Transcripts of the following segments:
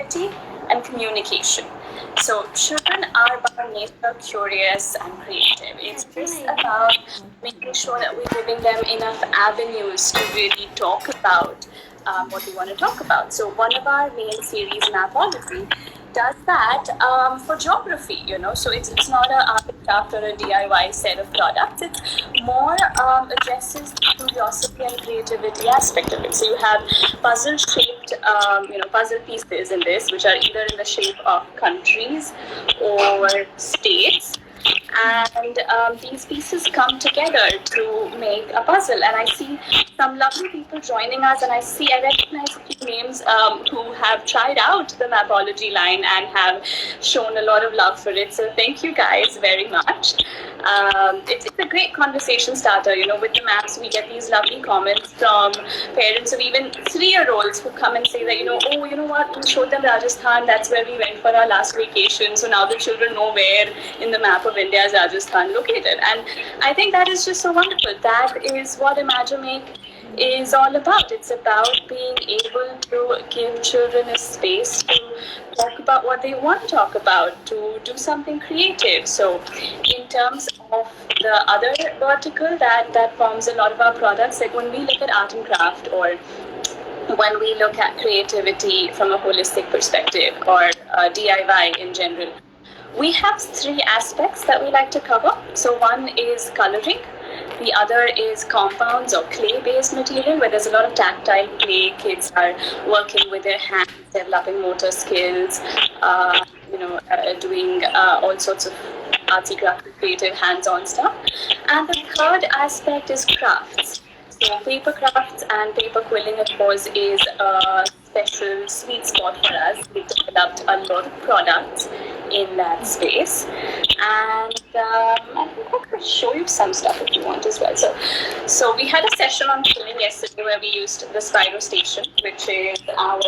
creativity and communication. So children are by nature curious and creative. It's just about making sure that we're giving them enough avenues to really talk about what we want to talk about. So one of our main series, Mapology, does that for geography, so it's not a art and craft or a DIY set of products. It's more addresses the curiosity and creativity aspect of it. So you have puzzle shaped puzzle pieces in this, which are either in the shape of countries or states, and these pieces come together to make a puzzle. And I see some lovely people joining us, and I recognize a few names who have tried out the Mapology line and have shown a lot of love for it. So thank you guys very much. It's a great conversation starter. With the maps, we get these lovely comments from parents of even 3-year-olds who come and say that, oh, you know what, we showed them Rajasthan, that's where we went for our last vacation. So now the children know where in the map of India is Rajasthan located. And I think that is just so wonderful. That is what Imagimake is all about. It's about being able to give children a space to talk about what they want to talk about, to do something creative. So in terms of the other vertical that forms a lot of our products, like when we look at art and craft, or when we look at creativity from a holistic perspective, or DIY in general, we have 3 aspects that we like to cover. So one is coloring. The other is compounds or clay-based material, where there's a lot of tactile play. Kids are working with their hands, developing motor skills, doing all sorts of artsy, crafty, creative, hands-on stuff. And the third aspect is crafts. So paper crafts and paper quilling, of course, is a special sweet spot for us. We've developed a lot of products in that space, and I think I could show you some stuff if you want as well. So we had a session on quilling yesterday where we used the Spiro Station, which is our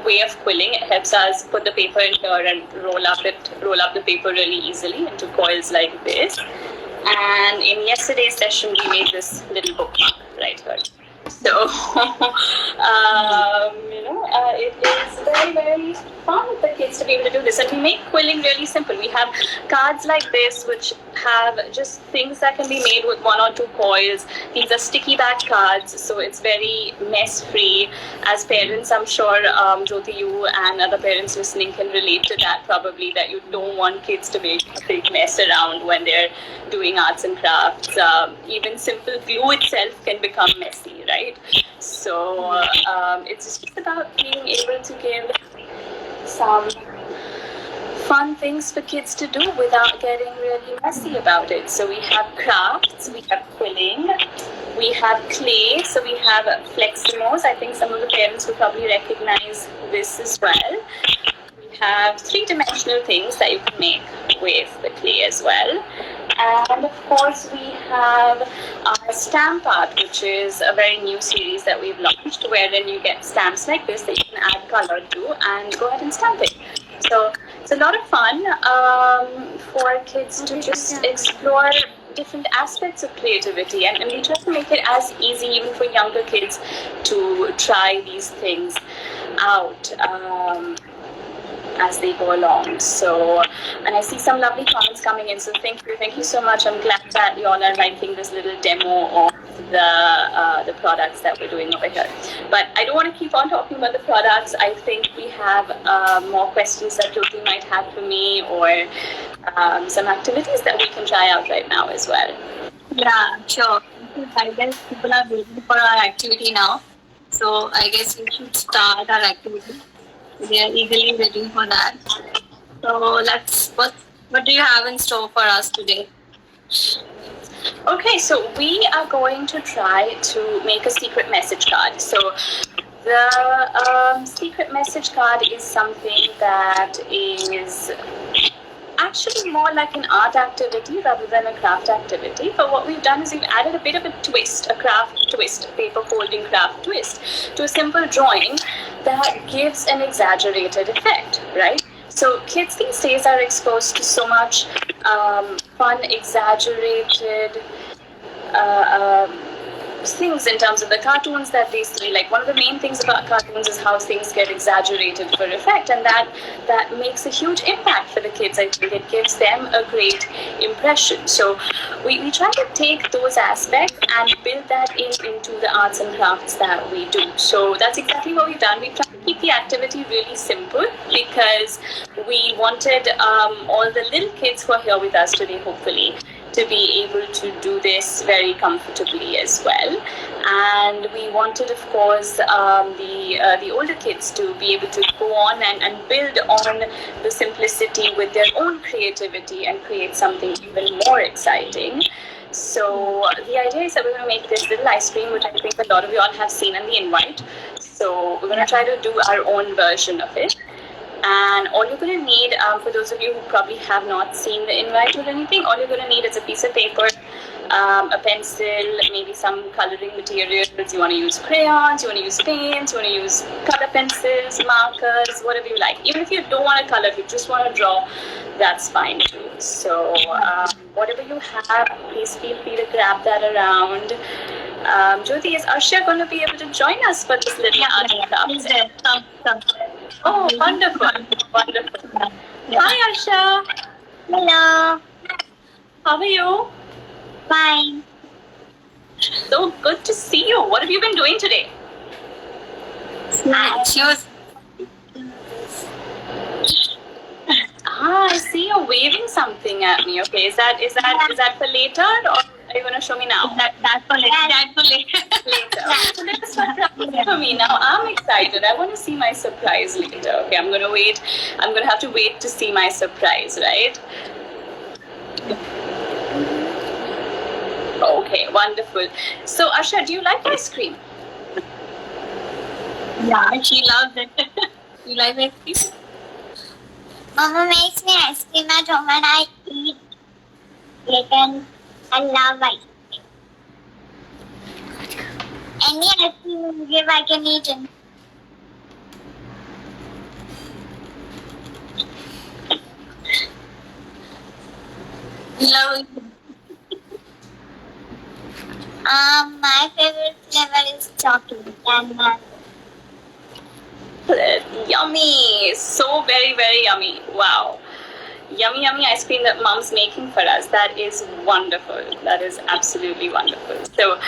way of quilling. It helps us put the paper in here and roll up the paper really easily into coils like this. And in yesterday's session, we made this little bookmark right here. So, it is very, very fun for kids to be able to do this. And we make quilling really simple. We have cards like this, which have just things that can be made with 1 or 2 coils. These are sticky back cards, so it's very mess-free. As parents, I'm sure, Jyoti, you and other parents listening can relate to that probably, that you don't want kids to make a big mess around when they're doing arts and crafts. Even simple glue itself can become messy, right? So it's just about being able to give some fun things for kids to do without getting really messy about it. So we have crafts, we have quilling, we have clay, so we have fleximos. I think some of the parents will probably recognize this as well. We have 3-dimensional things that you can make with the clay as well. And of course, we have our stamp art, which is a very new series that we've launched, wherein you get stamps like this that you can add color to and go ahead and stamp it. So it's a lot of fun for kids to just explore different aspects of creativity, and we try to make it as easy even for younger kids to try these things out as they go along. So, and I see some lovely comments coming in, so thank you so much. I'm glad that you all are liking this little demo of the products that we're doing over here. But I don't want to keep on talking about the products. I think we have more questions that Jyoti might have for me, or some activities that we can try out right now as well. Yeah, sure. I guess people are waiting for our activity now. So I guess we should start our activity. We are eagerly waiting for that. So what do you have in store for us today? Okay, so we are going to try to make a secret message card. So the secret message card is something that is actually more like an art activity rather than a craft activity. But what we've done is we've added a bit of a twist, a craft twist, a paper folding craft twist to a simple drawing that gives an exaggerated effect, right? So kids these days are exposed to so much fun, exaggerated things in terms of the cartoons that they see. Like, one of the main things about cartoons is how things get exaggerated for effect, and that makes a huge impact for the kids. I think it gives them a great impression. So we try to take those aspects and build that into the arts and crafts that we do. So that's exactly what we've done. We've tried to keep the activity really simple because we wanted all the little kids who are here with us today, hopefully, to be able to do this very comfortably as well. And we wanted, of course, the older kids to be able to go on and build on the simplicity with their own creativity and create something even more exciting. So the idea is that we're going to make this little ice cream, which I think a lot of you all have seen in the invite. So we're going to try to do our own version of it. And all you're going to need, for those of you who probably have not seen the invite or anything, all you're going to need is a piece of paper, a pencil, maybe some coloring materials. You want to use crayons, you want to use paints, you want to use color pencils, markers, whatever you like. Even if you don't want to color, if you just want to draw, that's fine too. So whatever you have, please feel free to grab that around. Jyoti, is Arsha going to be able to join us for this little art and craft? Oh, wonderful, wonderful. Yeah. Hi, Arsha. Hello. How are you? Fine. So good to see you. What have you been doing today? She was. I see you're waving something at me. Okay, is that for later, or are you going to show me now? That's for later. That's for later. Later. So that's a surprise for me. Now I'm excited. I want to see my surprise later. Okay, I'm going to wait. I'm going to have to wait to see my surprise, right? Okay, wonderful. So Arsha, do you like ice cream? Yeah, she loves it. You like ice cream? Mama makes me ice cream at home and I eat it, and I love ice cream. Any ice cream you give, I can eat it. Love it. My favorite flavor is chocolate and Yummy. So very, very yummy. Wow. Yummy, yummy ice cream that mom's making for us. That is wonderful. That is absolutely wonderful. So,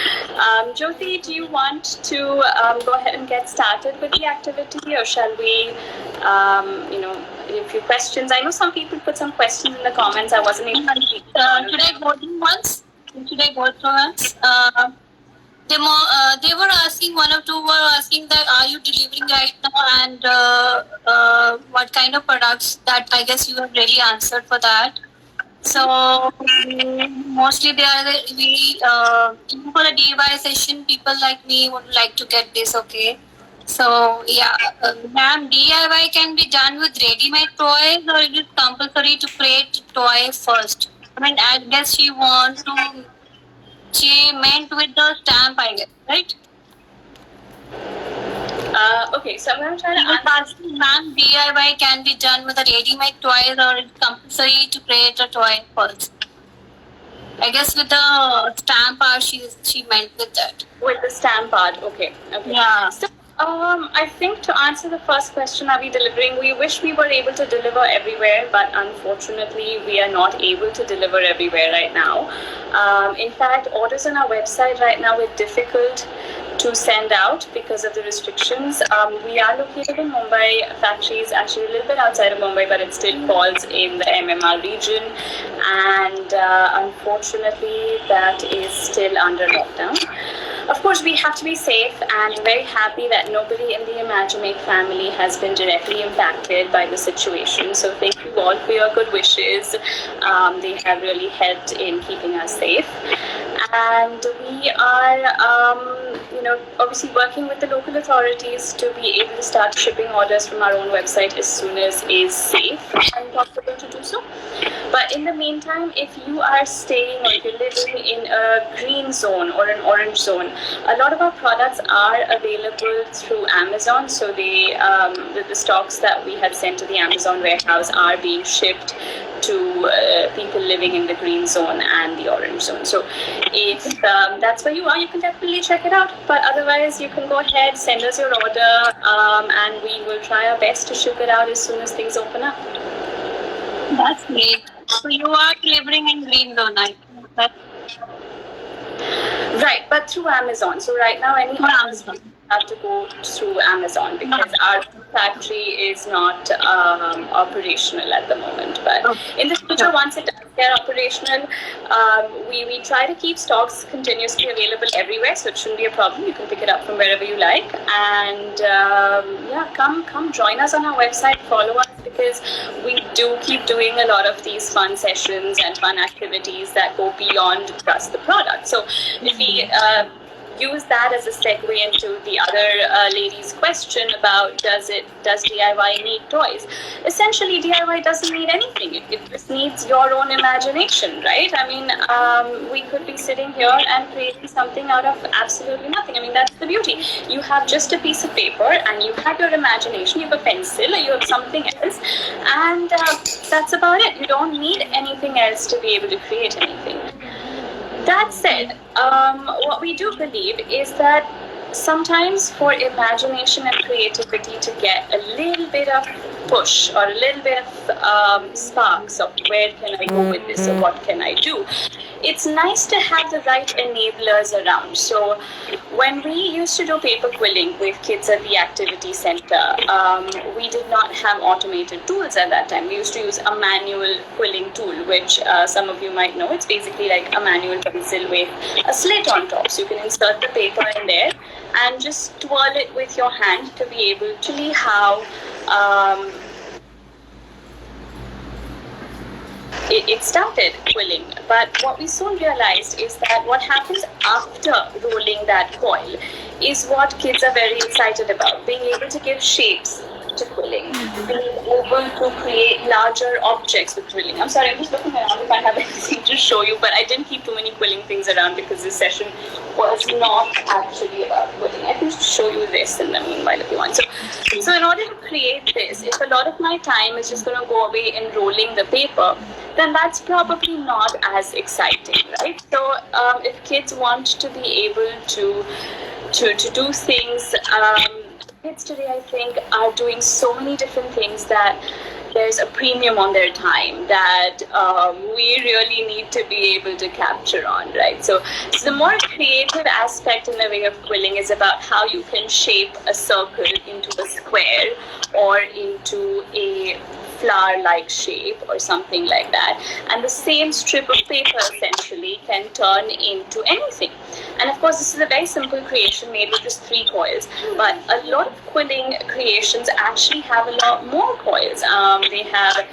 Jyoti, do you want to go ahead and get started with the activity, or shall we, a few questions? I know some people put some questions in the comments. I wasn't able to see. Should I go through once? They were asking, one or two were asking that are you delivering right now, and what kind of products. That I guess you have really answered for that. So mostly they are for the DIY session. People like me would like to get this. Okay. So yeah, ma'am, DIY can be done with ready-made toys, or it is compulsory to create toy first? I mean, I guess she meant with the stamp, I guess, right? Okay, so I'm going to try to She was answer. asking, ma'am, DIY can be done with a ready-made toys, or it's compulsory to create a toy first? I guess with the stamp part, she meant with that. With the stamp part, okay. Yeah. So, I think to answer the first question, are we delivering? We wish we were able to deliver everywhere, but unfortunately, we are not able to deliver everywhere right now. In fact, orders on our website right now are difficult to send out because of the restrictions. We are located in Mumbai. Factory is actually a little bit outside of Mumbai, but it still falls in the MMR region. And unfortunately, that is still under lockdown. Of course, we have to be safe, and I'm very happy that nobody in the Imagimake family has been directly impacted by the situation. So thank you all for your good wishes. They have really helped in keeping us safe. And we are, obviously working with the local authorities to be able to start shipping orders from our own website as soon as is safe and possible to do so. But in the meantime, if you are staying or if you're living in a green zone or an orange zone, a lot of our products are available through Amazon. So the stocks that we had sent to the Amazon warehouse are being shipped to people living in the green zone and the orange zone. So if that's where you are, you can definitely check it out. But otherwise, you can go ahead, send us your order, and we will try our best to ship it out as soon as things open up. That's great. So you are delivering in green zone, I think. Right, but through Amazon. So right now, any Amazon have to go through Amazon because our factory is not operational at the moment. But in the future, once it does get operational, we try to keep stocks continuously available everywhere, so it shouldn't be a problem. You can pick it up from wherever you like, and come join us on our website, follow us, because we do keep doing a lot of these fun sessions and fun activities that go beyond just the product. So if we use that as a segue into the other lady's question about does DIY need toys? Essentially, DIY doesn't need anything. It just needs your own imagination, right? I mean, we could be sitting here and creating something out of absolutely nothing. I mean, that's the beauty. You have just a piece of paper and you have your imagination, you have a pencil or you have something else, and that's about it. You don't need anything else to be able to create anything. That said, what we do believe is that sometimes for imagination and creativity to get a little bit of push or a little bit of sparks of where can I go with this or what can I do, it's nice to have the right enablers around. So when we used to do paper quilling with kids at the activity center, we did not have automated tools at that time. We used to use a manual quilling tool, which some of you might know. It's basically like a manual pencil with a slit on top. So you can insert the paper in there and just twirl it with your hand to be able to see how it started quilling. But what we soon realized is that what happens after rolling that coil is what kids are very excited about, being able to give shapes to quilling, being able to create larger objects with quilling. I'm sorry, I'm just looking around if I have anything to show you, but I didn't keep too many quilling things around because this session was not actually about quilling. I can just show you this in the meanwhile if you want. So in order to create this, if a lot of my time is just going to go away in rolling the paper, then that's probably not as exciting, right? So if kids want to be able to do things, kids today, I think, are doing so many different things that there's a premium on their time that we really need to be able to capture on, right? So the more creative aspect in the way of quilling is about how you can shape a circle into a square or into a flower-like shape or something like that. And the same strip of paper essentially can turn into anything. And of course, this is a very simple creation made with just 3 coils. But a lot of quilling creations actually have a lot more coils. They have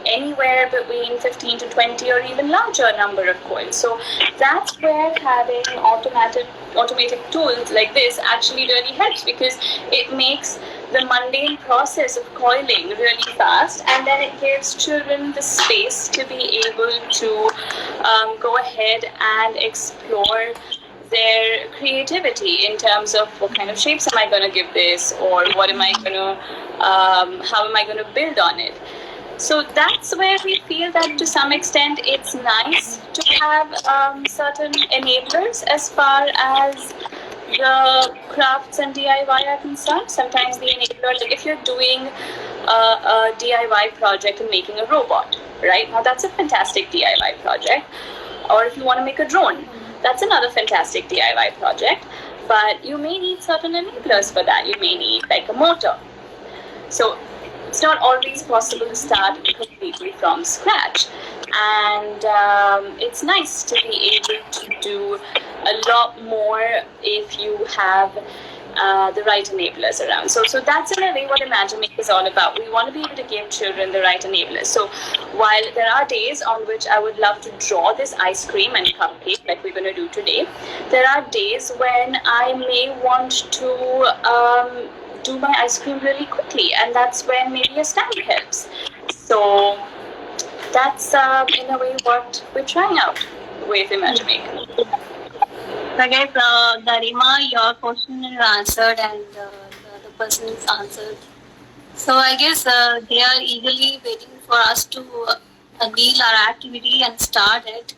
anywhere between 15 to 20 or even larger number of coils. So that's where having automated tools like this actually really helps, because it makes the mundane process of coiling really fast, and then it gives children the space to be able to go ahead and explore their creativity in terms of what kind of shapes am I going to give this, or what am I going to, how am I going to build on it. So that's where we feel that to some extent it's nice to have certain enablers as far as the crafts and DIY are concerned. Sometimes the enabler, like if you're doing a DIY project and making a robot, right? Now that's a fantastic DIY project. Or if you want to make a drone, that's another fantastic DIY project. But you may need certain enablers for that. You may need like a motor. So it's not always possible to start completely from scratch. And it's nice to be able to do a lot more if you have the right enablers around. So that's in a way what Imagimake is all about. We want to be able to give children the right enablers. So while there are days on which I would love to draw this ice cream and cupcake like we're going to do today, there are days when I may want to do my ice cream really quickly, and that's when maybe a stamp helps. So that's in a way what we're trying out with Imagimake. So I guess, Garima, your question is answered and the other person is answered. So I guess they are eagerly waiting for us to deal our activity and start it.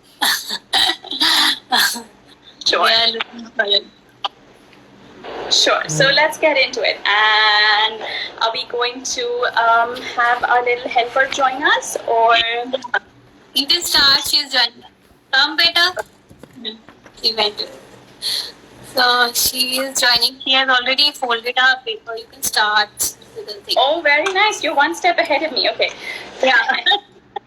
Sure. They are looking for it. Sure. So let's get into it. And are we going to have our little helper join us, or? You can start. She's joining. Come, beta. She went. So she is joining. She has already folded her paper. You can start with the thing. Oh, very nice. You're one step ahead of me. Okay. Yeah.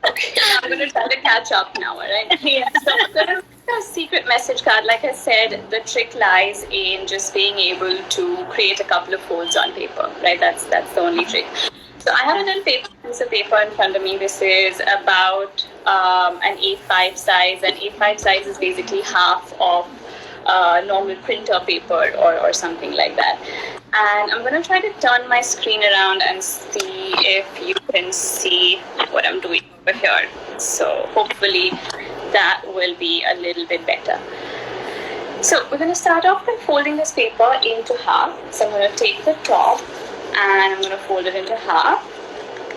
Okay. I'm going to try to catch up now, all right? Yeah. So I'm going to a secret message card. Like I said, the trick lies in just being able to create a couple of folds on paper, right? That's the only trick. So I have a little piece of paper in front of me. This is about an A5 size, and A5 size is basically half of normal printer paper or something like that. And I'm going to try to turn my screen around and see if you can see what I'm doing over here. So hopefully that will be a little bit better. So we're going to start off by folding this paper into half. So I'm going to take the top and I'm going to fold it into half.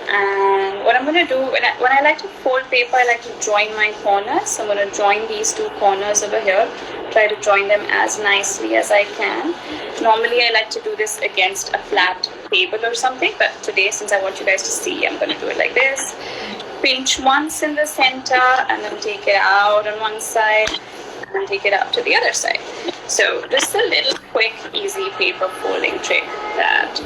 And what I'm going to do, when I like to fold paper, I like to join my corners. So I'm going to join these two corners over here, try to join them as nicely as I can. Normally I like to do this against a flat table or something, but today, since I want you guys to see, I'm going to do it like this. Pinch once in the center and then take it out on one side and take it out to the other side. So just a little quick, easy paper folding trick that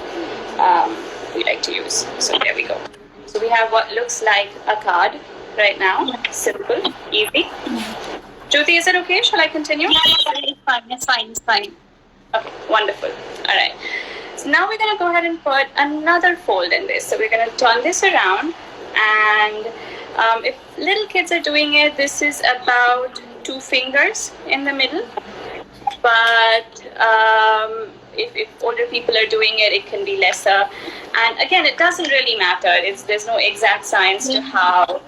we like to use. So there we go. So we have what looks like a card right now. Simple, easy. Jyoti, is it okay? Shall I continue? Yeah, it's fine. It's fine. It's fine. Okay, wonderful. All right. So now we're going to go ahead and put another fold in this. So we're going to turn this around, and if little kids are doing it, this is about 2 fingers in the middle. But if older people are doing it, it can be lesser. And again, it doesn't really matter. There's no exact science to how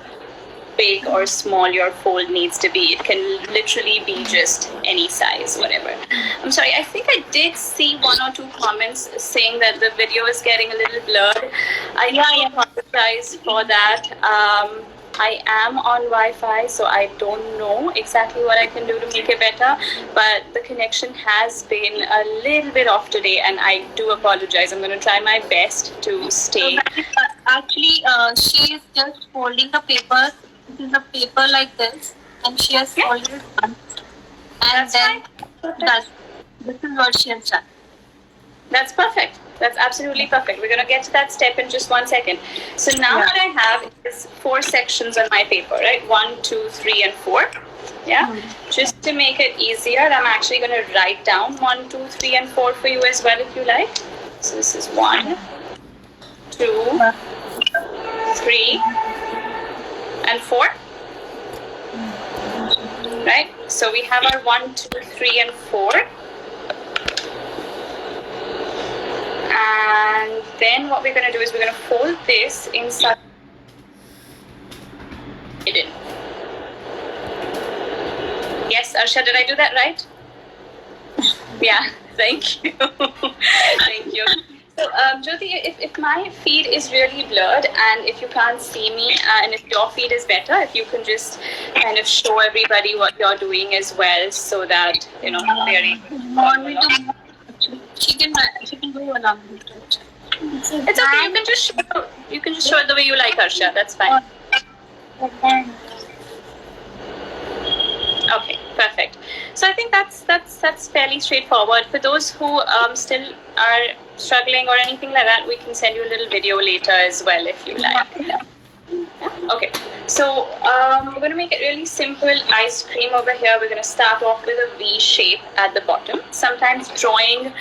big or small your fold needs to be. It can literally be just any size, whatever. I'm sorry, I think I did see 1 or 2 comments saying that the video is getting a little blurred. I do apologize for that. I am on Wi-Fi, so I don't know exactly what I can do to make it better, but the connection has been a little bit off today, and I do apologize. I'm going to try my best to stay. Actually, she is just folding the paper. This is a paper like this, and she has folded it once. And That's then fine. this is what she has done. That's perfect. That's absolutely perfect. We're going to get to that step in just 1 second. So now what I have is 4 sections on my paper, right? 1, 2, 3, and 4. Yeah. Just to make it easier, I'm actually going to write down 1, 2, 3, and 4 for you as well, if you like. So this is 1, 2, 3, and 4. Right? So we have our 1, 2, 3, and 4. And then what we're going to do is we're going to fold this inside hidden. Yes, Arsha, did I do that right? Yeah, thank you. Thank you. So, Jyoti, if my feed is really blurred and if you can't see me and if your feed is better, if you can just kind of show everybody what you're doing as well so that, they're able to Want me to? She can do along with it. It's okay. You can just show it the way you like, Arsha. That's fine. Okay, perfect. So I think that's fairly straightforward. For those who still are struggling or anything like that, we can send you a little video later as well if you like. Yeah. Okay. So we're going to make it really simple. Ice cream over here. We're going to start off with a V shape at the bottom. Sometimes drawing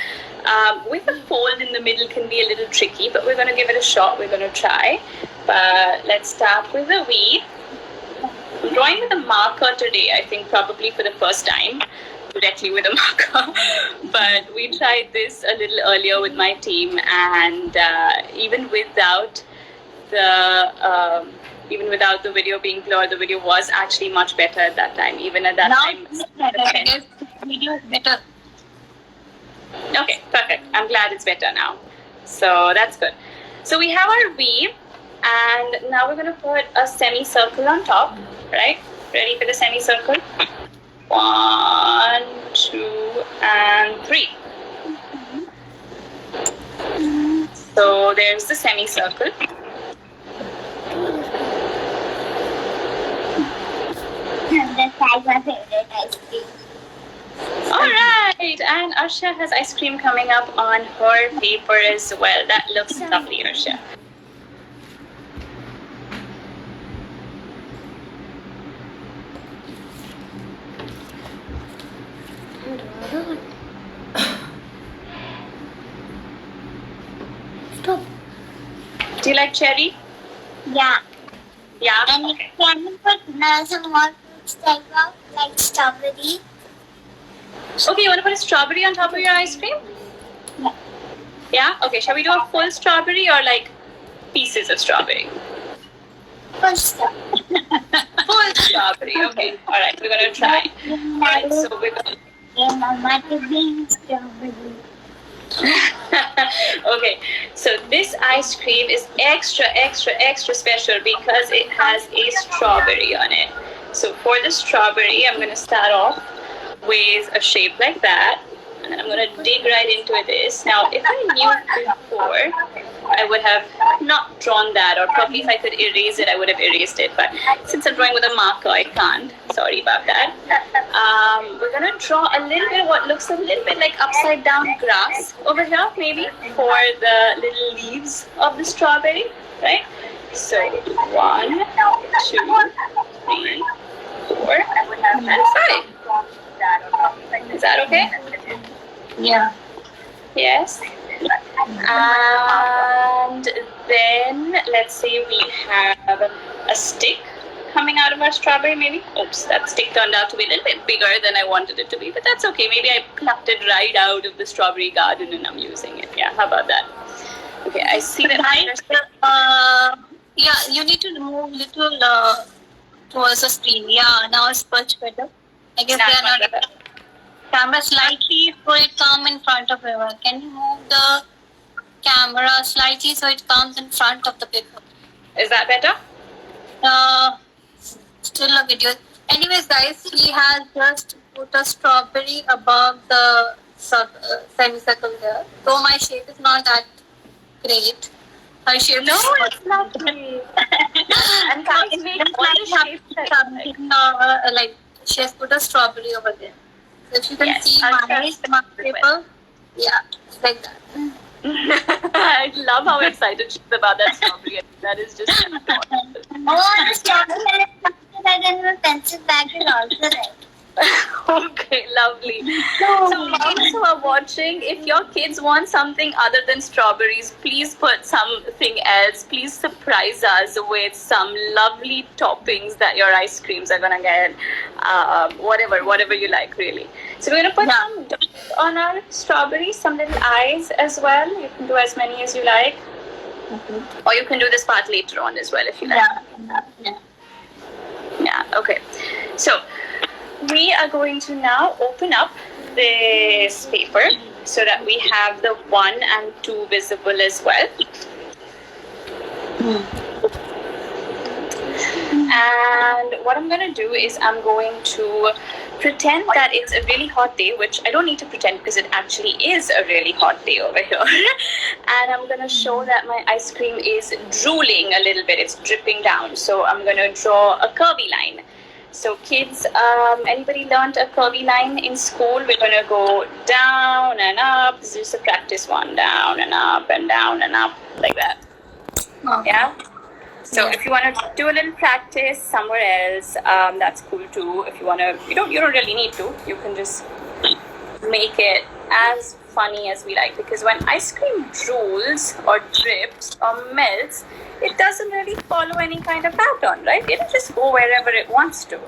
with a fold in the middle can be a little tricky, but we're going to give it a shot. We're going to try. But let's start with a V. I'm drawing with a marker today, I think probably for the first time, directly with a marker. But we tried this a little earlier with my team, and even without the video being blurred, the video was actually much better at that time. Even at that time. I guess the video is better. Okay, perfect. I'm glad it's better now. So that's good. So we have our V, and now we're going to put a semicircle on top, right? Ready for the semicircle? 1, 2, and 3. So there's the semicircle. That's my favorite ice cream. Alright, and Arsha has ice cream coming up on her paper as well. That looks lovely, Arsha. Stop. Do you like cherry? Yeah. Yeah? And Okay. can you put some more fruits like strawberry? Okay, you want to put a strawberry on top of your ice cream? Yeah. Yeah? Okay, shall we do a full strawberry or like pieces of strawberry? Full stuff. Full strawberry, okay. Alright, we're going to try. Alright, so we're going to... And Mama to bring strawberry. Okay, so this ice cream is extra special because it has a strawberry on it. So for the strawberry, I'm going to start off with a shape like that, and I'm going to dig right into this. Now, if I knew before, I would have not drawn that, or probably if I could erase it, I would have erased it. But since I'm drawing with a marker, I can't. Sorry about that. We're going to draw a little bit of what looks a little bit like upside down grass over here, maybe, for the little leaves of the strawberry, right? So 1, 2, 3, 4, and 5. Is that okay? Yeah. Yes. And then let's say we have a stick coming out of our strawberry, maybe. Oops, that stick turned out to be a little bit bigger than I wanted it to be, but that's okay. Maybe I plucked it right out of the strawberry garden and I'm using it. Yeah, how about that? Okay, I see that. Yeah, you need to move little towards the screen. Yeah, now it's much better. I guess they are not. Camera slightly so it comes in front of paper. Can you move the camera slightly so it comes in front of the paper? Is that better? Still a video. Anyways, guys, he has just put a strawberry above the semicircle there. Though my shape is not that great. Her shape No, is it's not great. And guys, make all the shapes something like she has put a strawberry over there. So if you can Yes, see I'll my paper, yeah, it's like that. I love how excited she is about that strawberry. That is just adorable. Oh, the strawberry and then the pencil bag is also right. Okay, lovely. So moms who are watching, if your kids want something other than strawberries, please put something else. Please surprise us with some lovely toppings that your ice creams are gonna get. Whatever you like, really. So we're gonna put some dots on our strawberries, some little eyes as well. You can do as many as you like, or you can do this part later on as well if you like. Yeah. Okay. So we are going to now open up this paper so that we have the 1 and 2 visible as well. And what I'm going to do is I'm going to pretend that it's a really hot day, which I don't need to pretend because it actually is a really hot day over here. And I'm going to show that my ice cream is drooling a little bit. It's dripping down. So I'm going to draw a curvy line. So kids, anybody learned a curvy line in school? We're going to go down and up. This is just a practice one. Down and up and down and up, like that. Okay. Yeah? So if you want to do a little practice somewhere else, that's cool too. If you want to, you don't really need to. You can just make it as funny as we like, because when ice cream drools or drips or melts, it doesn't really follow any kind of pattern, right? It'll just go wherever it wants to.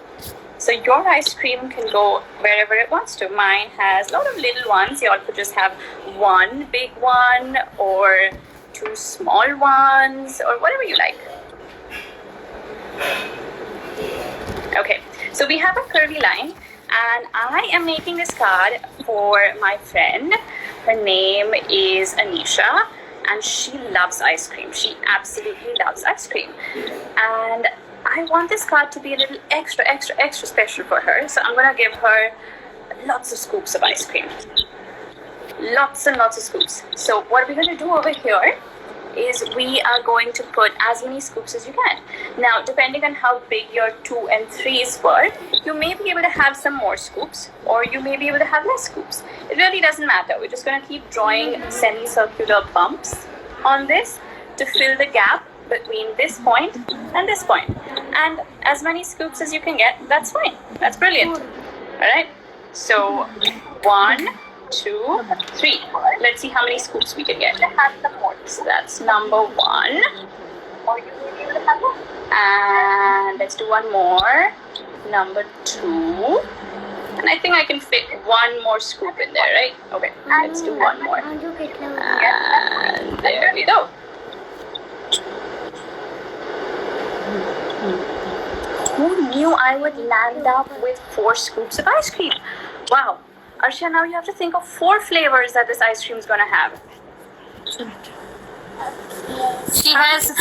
So your ice cream can go wherever it wants to. Mine has a lot of little ones. You all could just have one big one or two small ones or whatever you like. Okay, so we have a curvy line, and I am making this card for my friend. Her name is Anisha, and she loves ice cream. She absolutely loves ice cream. And I want this card to be a little extra special for her. So I'm going to give her lots of scoops of ice cream. Lots and lots of scoops. So what we're going to do over here is we are going to put as many scoops as you can. Now, depending on how big your 2 and 3s were, you may be able to have some more scoops, or you may be able to have less scoops. It really doesn't matter. We're just going to keep drawing semicircular bumps on this to fill the gap between this point and this point. And as many scoops as you can get, that's fine. That's brilliant. All right. So 1, 2, 3. Let's see how many scoops we can get. So that's number 1. And let's do one more. Number 2. And I think I can fit one more scoop in there, right? Okay, let's do one more. And there we go. Who knew I would land up with 4 scoops of ice cream? Wow. Arsha, now you have to think of 4 flavors that this ice cream is going to have. She has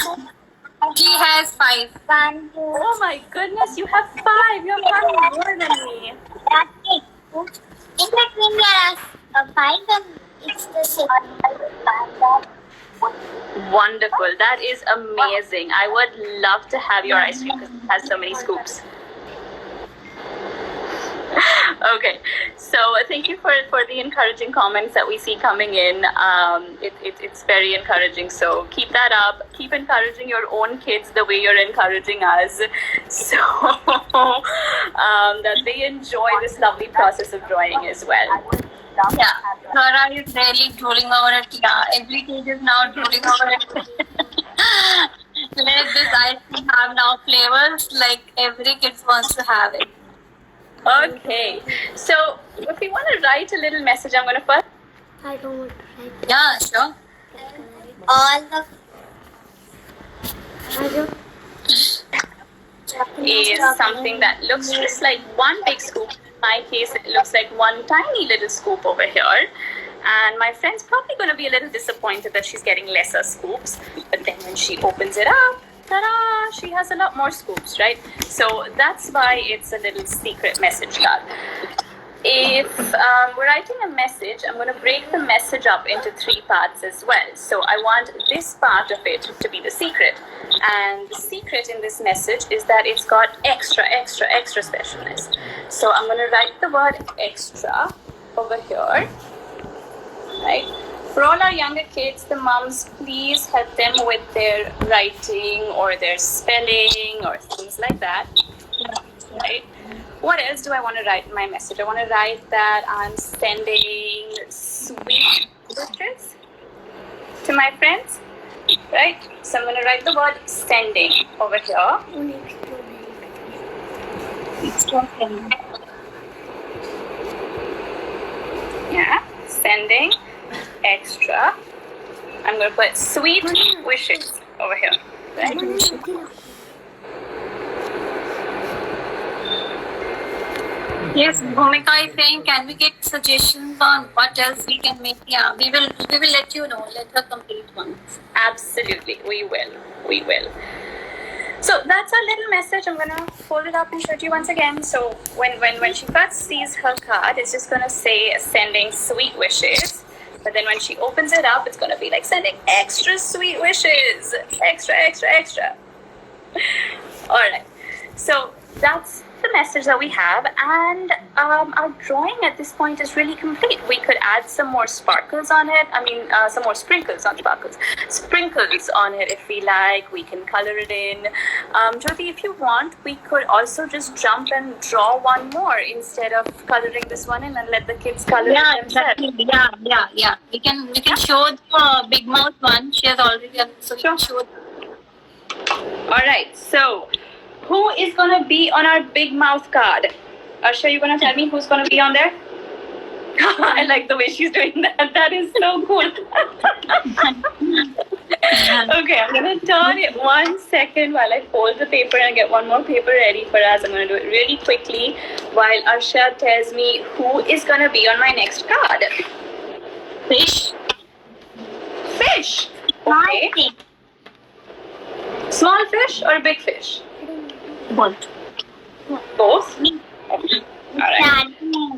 5. Oh my goodness, you have 5. You have 5 more than me. That's it. In between there are 5 and it's the 6. Wonderful. That is amazing. I would love to have your ice cream because it has so many scoops. Okay, so thank you for the encouraging comments that we see coming in. It's very encouraging, so keep that up. Keep encouraging your own kids the way you're encouraging us, so that they enjoy this lovely process of drawing as well. Yeah, Laura is really drooling over it. Yeah, every kid is now drooling over it. Let this ice cream have now flavors, like every kid wants to have it. Okay, so if we want to write a little message, I'm going to first. I don't want to write. Yeah, sure. All the is something that looks just like one big scoop. In my case, it looks like one tiny little scoop over here. And my friend's probably going to be a little disappointed that she's getting lesser scoops. But then when she opens it up, ta-da, she has a lot more scoops, right? So that's why it's a little secret message card. If we're writing a message, I'm going to break the message up into 3 parts as well. So I want this part of it to be the secret. And the secret in this message is that it's got extra specialness. So I'm going to write the word extra over here, right? For all our younger kids, the moms, please help them with their writing or their spelling or things like that, right? What else do I want to write in my message? I want to write that I'm sending sweet wishes to my friends, right? So I'm going to write the word sending over here. Yeah, sending extra. I'm going to put sweet wishes over here, right? Yes, Bhumika is saying, can we get suggestions on what else we can make? Yeah, we will let you know. Let her complete one. Absolutely, we will. So that's our little message. I'm gonna fold it up and show it to you once again. So when she first sees her card, it's just gonna say sending sweet wishes. But then when she opens it up, it's gonna be like sending extra sweet wishes, extra. All right. So that's the message that we have, and our drawing at this point is really complete. We could add some more sparkles on it. Some more sprinkles, not sparkles. Sprinkles on it if we like. We can color it in. Jyoti, if you want, we could also just jump and draw one more instead of coloring this one in and let the kids color it themselves. Exactly. Yeah. We can show the big mouth one. She has already done, so we can show. All right. So, who is gonna be on our big mouth card? Arsha, you gonna tell me who's gonna be on there? I like the way she's doing that. That is so cool. Okay, I'm gonna turn it 1 second while I fold the paper and get one more paper ready for us. I'm gonna do it really quickly while Arsha tells me who is gonna be on my next card. Fish. Fish. Okay. Small fish or big fish? Both. Both? Okay. Alright.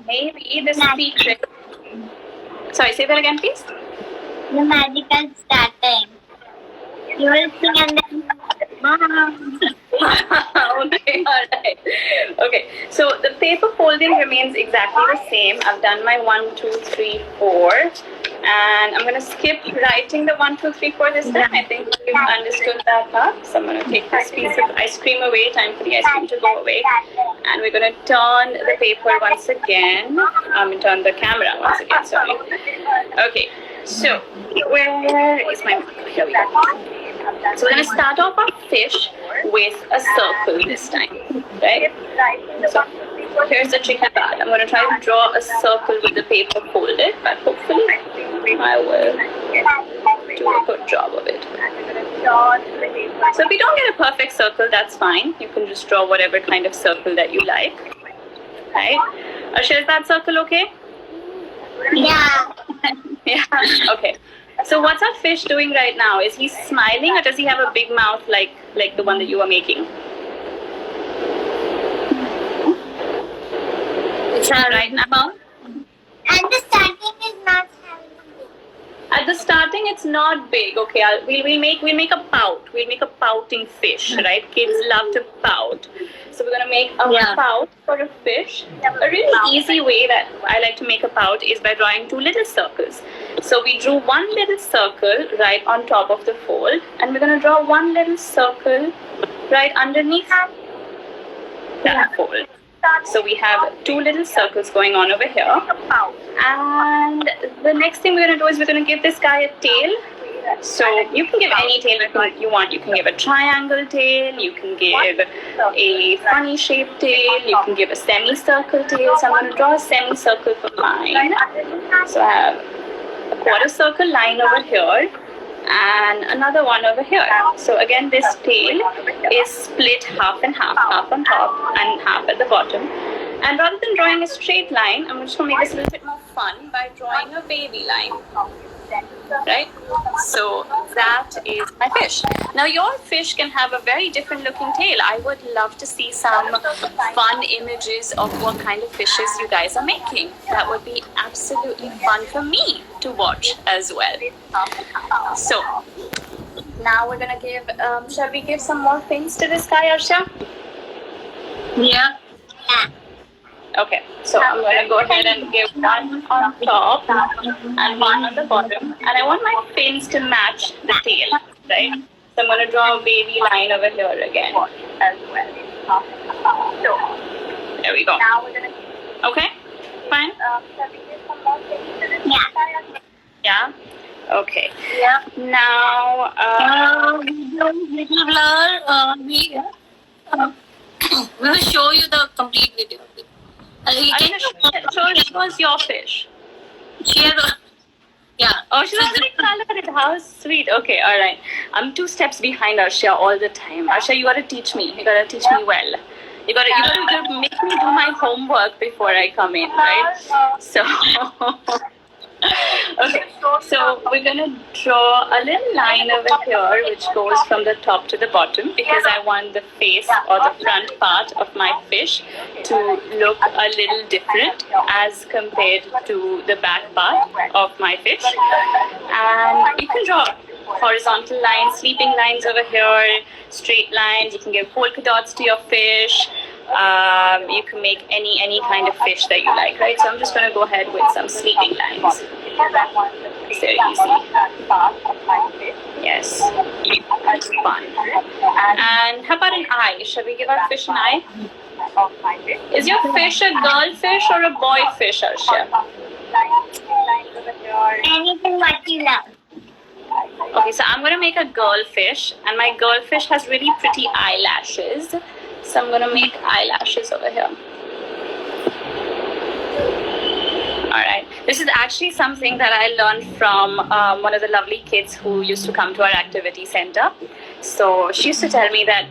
Maybe the secret. Sorry, say that again, please. The magical starting. You will sing and then. Okay, alright. Okay, so the paper folding remains exactly the same. I've done my 1, 2, 3, 4. And I'm going to skip writing the 1, 2, 3, 4 this time. I think you've understood that part. So I'm going to take this piece of ice cream away. Time for the ice cream to go away. And we're going to turn the paper once again. Turn the camera once again, sorry. Okay, so where is my marker? Here we go. So we're going to start off our fish with a circle this time, right? So here's the tricky part. I'm going to try to draw a circle with the paper folded, but hopefully I will do a good job of it. So if you don't get a perfect circle, that's fine. You can just draw whatever kind of circle that you like, right? Arsha, is that circle okay? Yeah. Yeah, okay. So what's our fish doing right now? Is he smiling or does he have a big mouth like the one that you are making? It's right now. And the starting is not having a At the starting, it's not big. Okay, we'll make a pout. We'll make a pouting fish, right? Kids love to pout. So we're gonna make a pout for a fish. A really easy way that I like to make a pout is by drawing 2 little circles. So we drew 1 little circle right on top of the fold, and we're gonna draw 1 little circle right underneath that fold. So we have 2 little circles going on over here. And the next thing we're going to do is we're going to give this guy a tail. So you can give any tail you want. You can give a triangle tail, you can give a funny shaped tail, you can give a semicircle tail. So I'm going to draw a semicircle for mine. So I have a quarter circle line over here and another one over here. So again, this tail is split half and half on top and half at the bottom. And rather than drawing a straight line, I'm just going to make this a little bit more fun by drawing a wavy line. Right? So that is my fish. Now your fish can have a very different looking tail. I would love to see some fun images of what kind of fishes you guys are making. That would be absolutely fun for me to watch as well. So now we're gonna give, shall we give some more things to this guy, Arsha? Yeah. Okay, so I'm going to go ahead and give one on top and one on the bottom. And I want my fins to match the tail, right? So I'm going to draw a wavy line over here again. As well. So, there we go. Okay, fine? Yeah. Yeah? Okay. Yeah. Now, Little blur, we will show you the complete video. show us your fish. Yeah. Oh, she's already colored it. How sweet. Okay, all right. I'm 2 steps behind Arsha all the time. Arsha, you got to teach me. You got to teach me well. You got to make me do my homework before I come in, right? So, okay. So we're gonna draw a little line over here, which goes from the top to the bottom, because I want the face or the front part of my fish to look a little different as compared to the back part of my fish. And you can draw horizontal lines, sleeping lines over here, straight lines. You can give polka dots to your fish. You can make any kind of fish that you like, right? So I'm just going to go ahead with some sleeping lines. It's very easy. Yes, it's fun. And how about an eye? Shall we give our fish an eye? Is your fish a girl fish or a boy fish, Arshia? Anything what you love. Okay, so I'm gonna make a girl fish, and my girl fish has really pretty eyelashes. So I'm gonna make eyelashes over here. Alright, this is actually something that I learned from one of the lovely kids who used to come to our activity center. So she used to tell me that,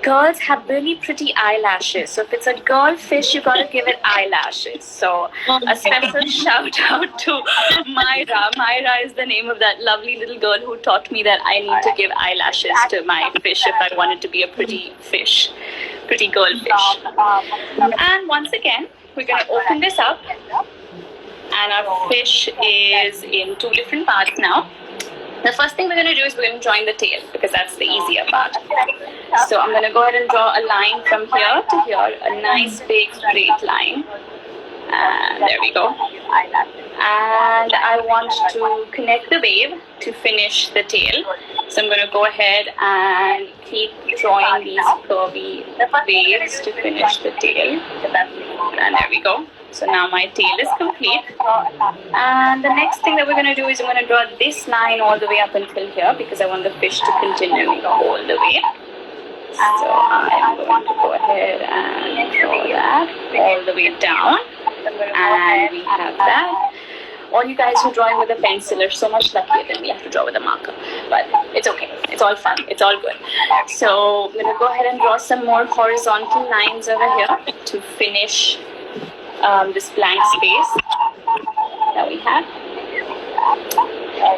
girls have really pretty eyelashes. So if it's a girl fish, you gotta give it eyelashes. So a special shout out to Myra. Myra is the name of that lovely little girl who taught me that I need to give eyelashes to my fish if I want it to be a pretty fish, pretty girl fish. And once again, we're gonna open this up, and our fish is in two different parts now. The first thing we're going to do is we're going to join the tail because that's the easier part. So I'm going to go ahead and draw a line from here to here, a nice big straight line. And there we go. And I want to connect the wave to finish the tail. So I'm going to go ahead and keep drawing these curvy waves to finish the tail. And there we go. So now my tail is complete. And the next thing that we're going to do is I'm going to draw this line all the way up until here because I want the fish to continue all the way. So I'm going to go ahead and draw that all the way down. And we have that. All you guys who are drawing with a pencil are so much luckier than we have to draw with a marker. But it's okay. It's all fun. It's all good. So I'm going to go ahead and draw some more horizontal lines over here to finish this blank space that we have.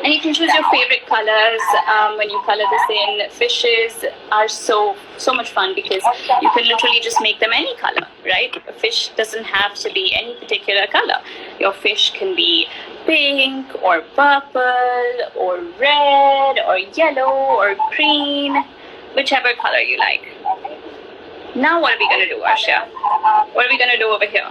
And you can choose your favorite colors when you color this in. Fishes are so much fun because you can literally just make them any color, right? A fish doesn't have to be any particular color. Your fish can be pink or purple or red or yellow or green, whichever color you like. Now what are we going to do, Arshia? What are we going to do over here?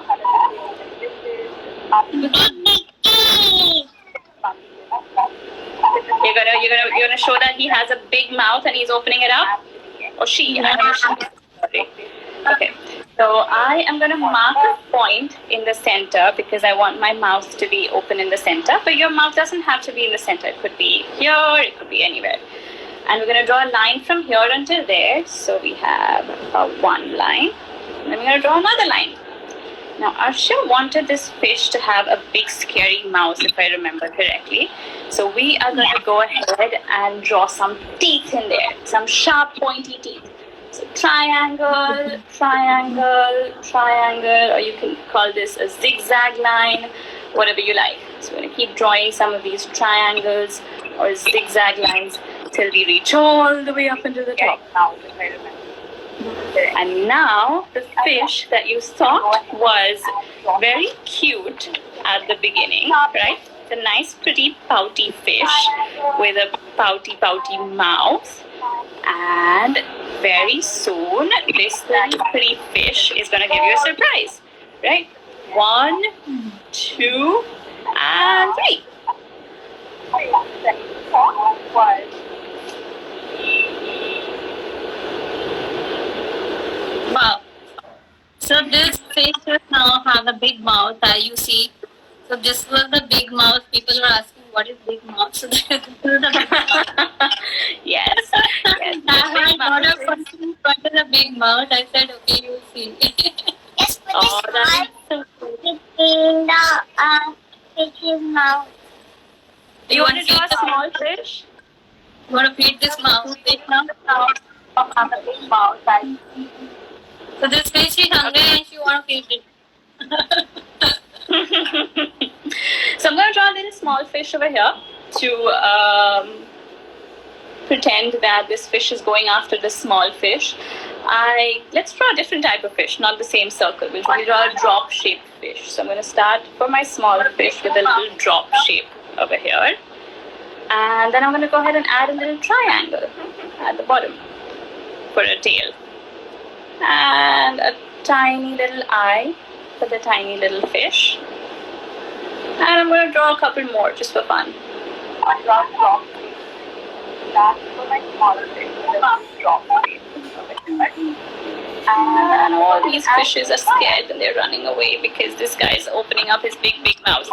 You're gonna show that he has a big mouth and he's opening it up? Or she? I know she. Okay. So I am gonna mark a point in the center because I want my mouth to be open in the center. But your mouth doesn't have to be in the center. It could be here, it could be anywhere. And we're going to draw a line from here until there. So we have one line. And then we're going to draw another line. Now, Arshia wanted this fish to have a big scary mouth, if I remember correctly. So we are going to go ahead and draw some teeth in there. Some sharp, pointy teeth. So triangle, triangle, triangle. Or you can call this a zigzag line. Whatever you like. So we're going to keep drawing some of these triangles or zigzag lines till we reach all the way up into the top. And now the fish that you thought was very cute at the beginning, right? It's a nice pretty pouty fish with a pouty mouth. And very soon this little pretty fish is going to give you a surprise, right? 1, 2, and 3. Wow. So this fish now have a big mouth, as you see. So this was the big mouth. People were asking, what is big mouth? So this is the big mouth. Yes. I got a question, what is a big mouth? I said, okay, you see. Just put this so cool. In the fish's mouth. you want to draw a small fish? You want to feed this mouse? Fish now? So this fish is hungry and she want to feed it. So I'm going to draw a little small fish over here to pretend that this fish is going after the small fish. Let's draw a different type of fish, not the same circle. We'll draw a drop-shaped fish. So I'm going to start for my small fish with a little drop shape over here. And then I'm going to go ahead and add a little triangle at the bottom for a tail. and a tiny little eye for the tiny little fish. And I'm going to draw a couple more just for fun. I draw drop. That's for my smaller fish. Drop. And all these fishes are scared and they're running away because this guy is opening up his big mouth.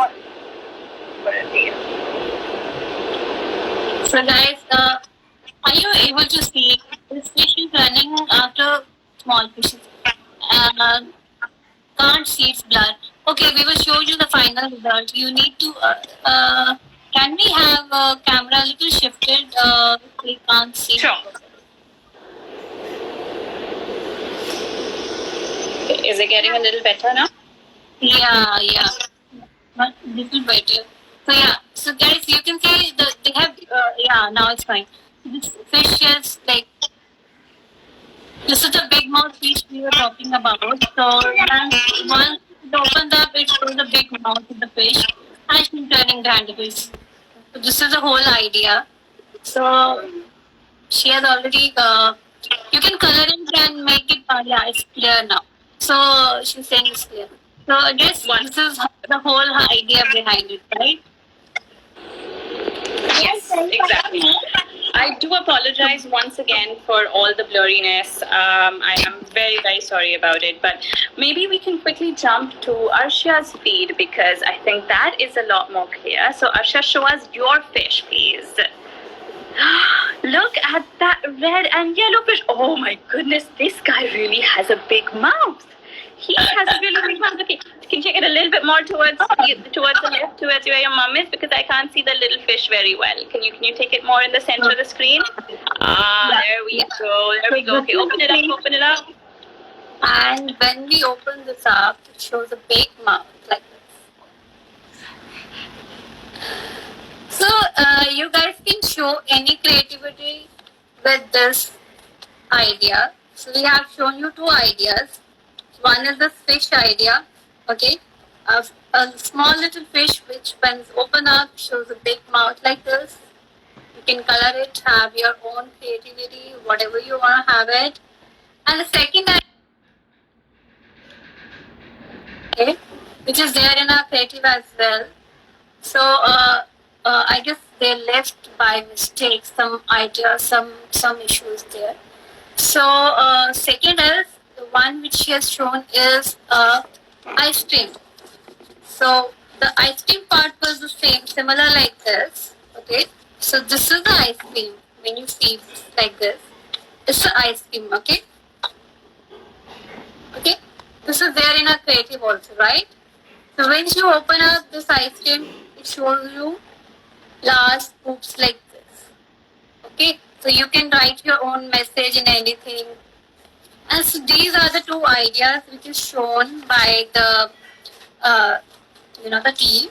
So guys, are you able to see this fish is running after small fishes? Can't see its blood. Okay, we will show you the final result. You need to. Can we have a camera a little shifted? We can't see. Sure. Is it getting a little better now? Yeah. But little better. So yeah. So guys, you can see they have. Yeah, now it's fine. This fish is like. This is the big mouth fish we were talking about. So once it opens up, it shows the big mouth of the fish and she's turning grandiose. So this is the whole idea. So she has already. You can color it and make it. Yeah, it's clear now. So she's saying it's clear. So I guess this is the whole idea behind it, right? Yes, exactly. I do apologize once again for all the blurriness. I am very sorry about it. But maybe we can quickly jump to Arsha's feed because I think that is a lot more clear. So Arsha, show us your fish, please. Look at that red and yellow fish. Oh my goodness, this guy really has a big mouth. He has a really big mouth. Okay, can you take it a little bit more towards the left, towards where your mom is? Because I can't see the little fish very well. Can you take it more in the center of the screen? There we go. There we go. Okay, open it up. And when we open this up, it shows a big mouth like this. So you guys can show any creativity with this idea. So we have shown you two ideas. One is the fish idea, okay? A small little fish which when it's open up shows a big mouth like this. You can color it, have your own creativity, whatever you want to have it. And the second idea, okay, which is there in our creative as well. So I guess they left by mistake some ideas, some issues there. So second is the one which she has shown is ice cream. So the ice cream part was the same, similar like this. Okay. So this is the ice cream. When you see this like this, it's the ice cream. Okay. Okay. This is there in a creative also, right? So when you open up this ice cream, it shows you large scoops like this. Okay. So you can write your own message in anything. And so these are the two ideas which is shown by the the team.